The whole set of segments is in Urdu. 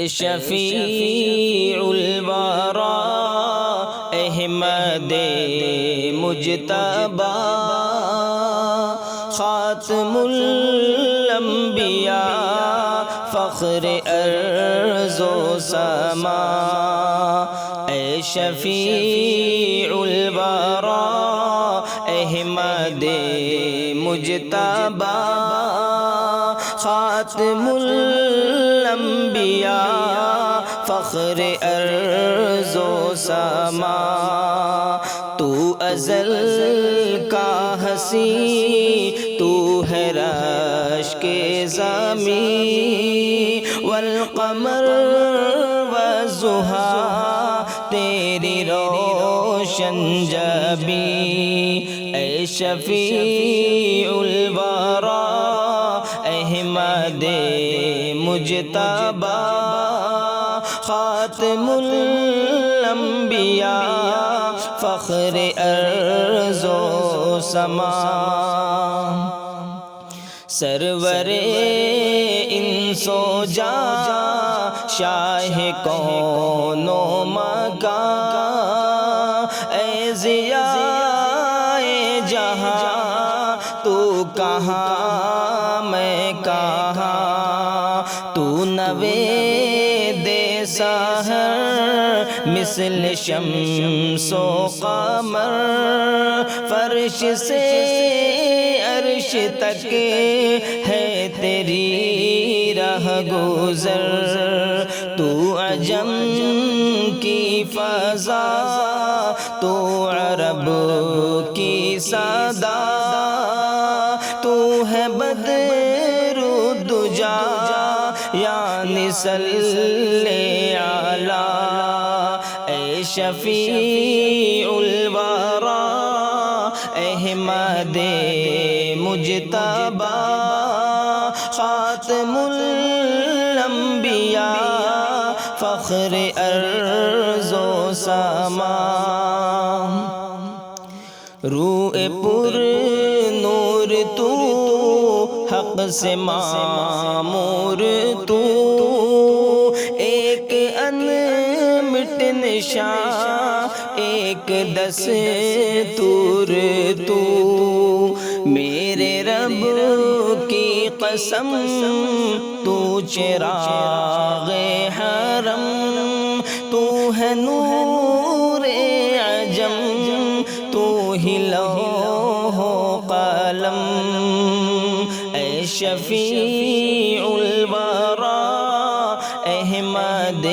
شفیع الورا احمد مجتبی خاتم الانبیاء فخر ارض و سما اے شفیع الورا احمد مجتبی خاتم الانبیاء فخر ارض و سما تو ازل کا ہنسی تو ہے رش کے زمین والقمر والضحیٰ تیری روشن جبیں اے شفیع الورا احمد مجتبی خاتم الانبیاء فخر ارض و سما سرور انس و جاں شاہ کون و مکان اے ضیاء جہاں تو کہاں میں کہاں تو نوید سحر مثل شمس و قمر فرش سے عرش تک ہے تیری راہ گزر تو عجم کی فضا تو عرب کی صدا تو ہے بدر الدجا یعنی صلی علی اے شفیع الورا احمد مجتبی خاتم الانبیاء فخر ارض و سما روح پر نور تو حق سے معمور تو ایک انمٹ نشان ایک دستور تو میرے رب کی قسم تو چراغ حرم تو ہے نور عجم تو ہی لوح و قلم اے شفیع الورا احمد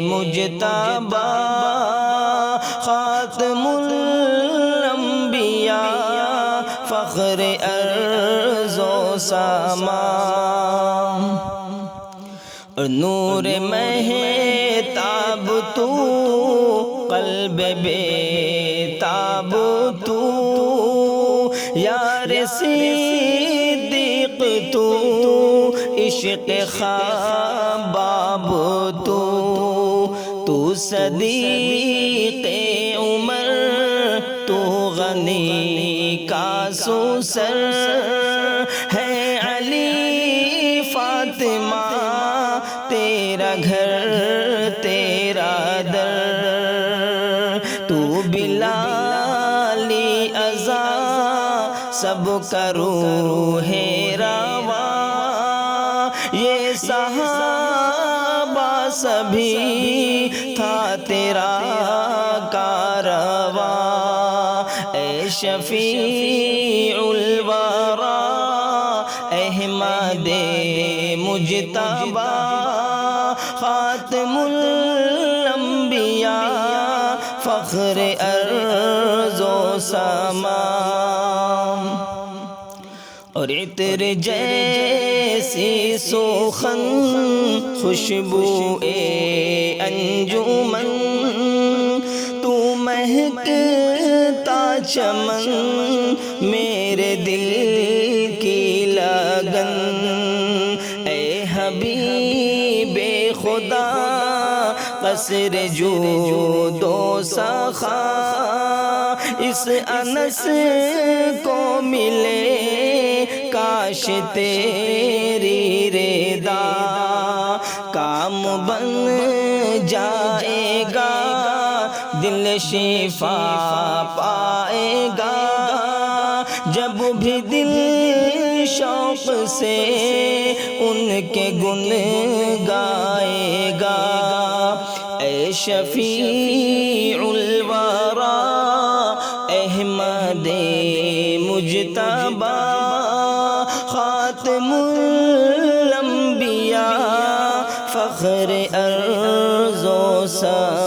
مجتبی خاتم الانبیاء فخر ارض و سما اور نور مہتاب تو قلب بے تاب تو یار صدیق تو عشق خباب تو صدیق عمر تو غنی کا سوسر ہے علی فاطمہ تیرا گھر تیرا در تو بلالی ازا سب کرو ہے رواں یہ صحابہ سبھی تھا تیرا کارواں اے شفیع الورا احمد مجتبی خاتم الانبیاء فخر ارض و سما اور عطر جیسی سوخن خوشبو انجمن تو مہکتا چمن میرے دل کی لگن اے حبیب خدا قصر جود و سخا اس انس کو ملے کاش تیری رضا کام بن جائے گا، دل شفا پائے گا، جب بھی دل شوق سے ان کے گن گائے گا۔ اے شفیع الورا احمد مجتبی، خاتم الانبیاء فخر ارض و سما،